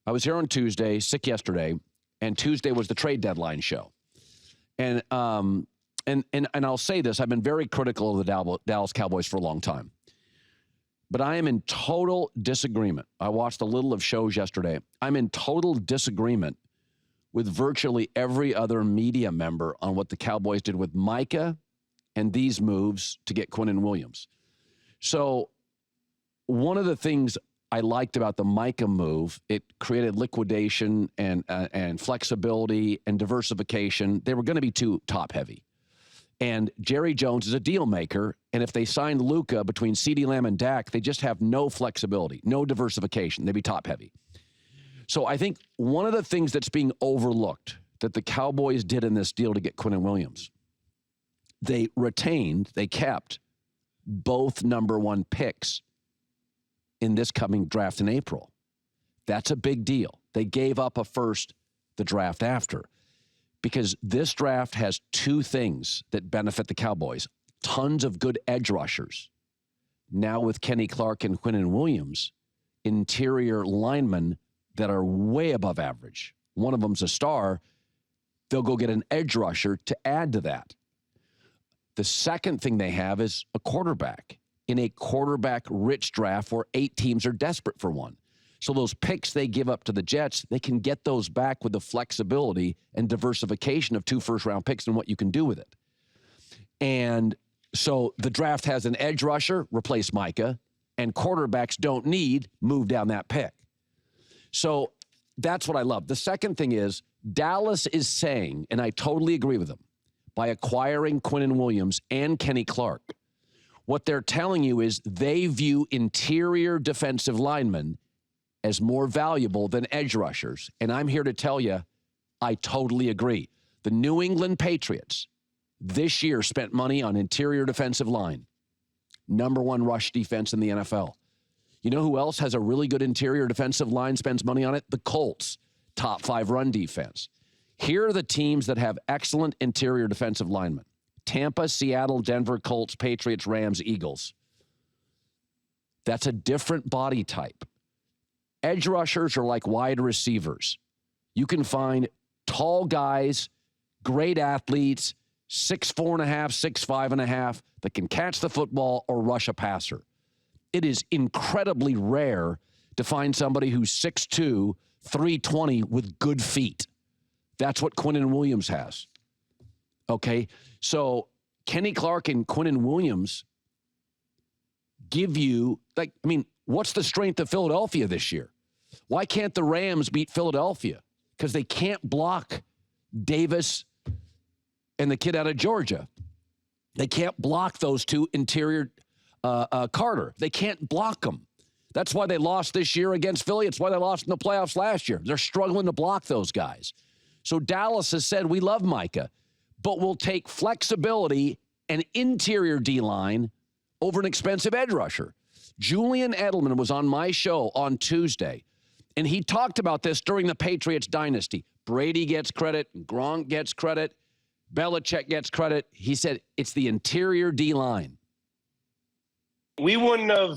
I was here on Tuesday, sick yesterday, and Tuesday was the trade deadline show. And I'll say this, I've been very critical of the Dallas Cowboys for a long time. But I am in total disagreement. I watched a little of shows yesterday. I'm in total disagreement with virtually every other media member on what the Cowboys did with Micah and these moves to get Quinnen Williams. So one of the things I liked about the Micah move, it created liquidation and flexibility and diversification. They were going to be too top-heavy. And Jerry Jones is a deal maker, and if they signed Luka between CeeDee Lamb and Dak, they just have no flexibility, no diversification. They'd be top-heavy. So I think one of the things that's being overlooked that the Cowboys did in this deal to get Quinnen Williams, they kept both number one picks in this coming draft in April. That's a big deal. They gave up a first the draft after. Because this draft has two things that benefit the Cowboys. Tons of good edge rushers. Now with Kenny Clark and Quinnen Williams, interior linemen that are way above average. One of them's a star. They'll go get an edge rusher to add to that. The second thing they have is a quarterback in a quarterback-rich draft where 8 teams are desperate for one. So those picks they give up to the Jets, they can get those back with the flexibility and diversification of 2 first-round picks and what you can do with it. And so the draft has an edge rusher, replace Micah, and quarterbacks don't need, move down that pick. So that's what I love. The second thing is Dallas is saying, and I totally agree with them, by acquiring Quinnen Williams and Kenny Clark, what they're telling you is they view interior defensive linemen as more valuable than edge rushers. And I'm here to tell you, I totally agree. The New England Patriots this year spent money on interior defensive line. Number 1 rush defense in the NFL. You know who else has a really good interior defensive line, spends money on it? The Colts, top 5 run defense. Here are the teams that have excellent interior defensive linemen. Tampa, Seattle, Denver, Colts, Patriots, Rams, Eagles. That's a different body type. Edge rushers are like wide receivers. You can find tall guys, great athletes, 6'4.5", 6'5.5", that can catch the football or rush a passer. It is incredibly rare to find somebody who's 6'2", 320 with good feet. That's what Quinnen Williams has. Okay? So Kenny Clark and Quinnen Williams give you, what's the strength of Philadelphia this year? Why can't the Rams beat Philadelphia? Because they can't block Davis and the kid out of Georgia. They can't block those two interior Carter. They can't block them. That's why they lost this year against Philly. It's why they lost in the playoffs last year. They're struggling to block those guys. So Dallas has said, we love Micah, but we'll take flexibility and interior D-line over an expensive edge rusher. Julian Edelman was on my show on Tuesday, and he talked about this during the Patriots dynasty. Brady gets credit, Gronk gets credit, Belichick gets credit. He said it's the interior D-line. We wouldn't have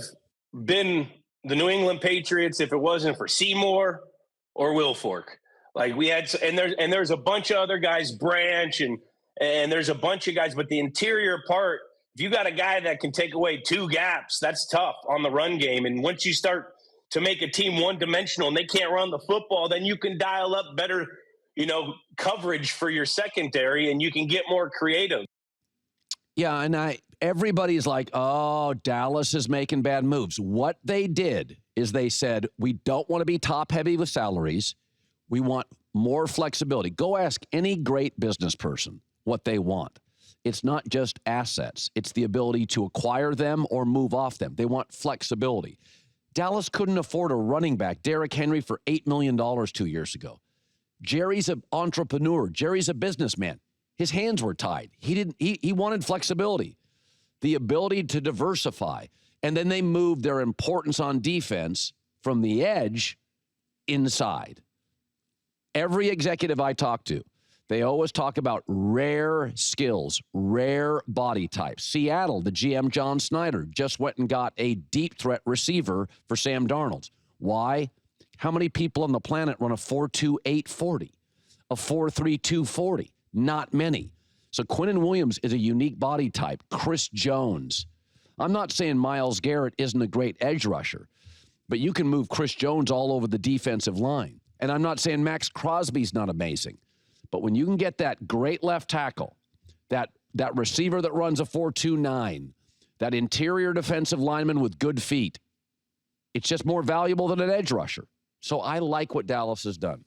been the New England Patriots if it wasn't for Seymour or Wilfork. Like we had, and there's a bunch of other guys, Branch, and there's a bunch of guys, but the interior part, if you got a guy that can take away 2 gaps, that's tough on the run game. And once you start to make a team one-dimensional and they can't run the football, then you can dial up better, coverage for your secondary, and you can get more creative. Yeah, and everybody's like, oh, Dallas is making bad moves. What they did is they said, we don't want to be top-heavy with salaries. We want more flexibility. Go ask any great business person what they want. It's not just assets. It's the ability to acquire them or move off them. They want flexibility. Dallas couldn't afford a running back, Derrick Henry, for $8 million 2 years ago. Jerry's an entrepreneur. Jerry's a businessman. His hands were tied. He wanted flexibility, the ability to diversify. And then they moved their importance on defense from the edge inside. Every executive I talk to, they always talk about rare skills, rare body types. Seattle, the GM John Snyder just went and got a deep threat receiver for Sam Darnold. Why? How many people on the planet run a 4.28 40, a 4.32 40? Not many. So Quinnen Williams is a unique body type. Chris Jones. I'm not saying Myles Garrett isn't a great edge rusher, but you can move Chris Jones all over the defensive line. And I'm not saying Max Crosby's not amazing, but when you can get that great left tackle, that receiver that runs a 4.29, that interior defensive lineman with good feet, it's just more valuable than an edge rusher. So I like what Dallas has done.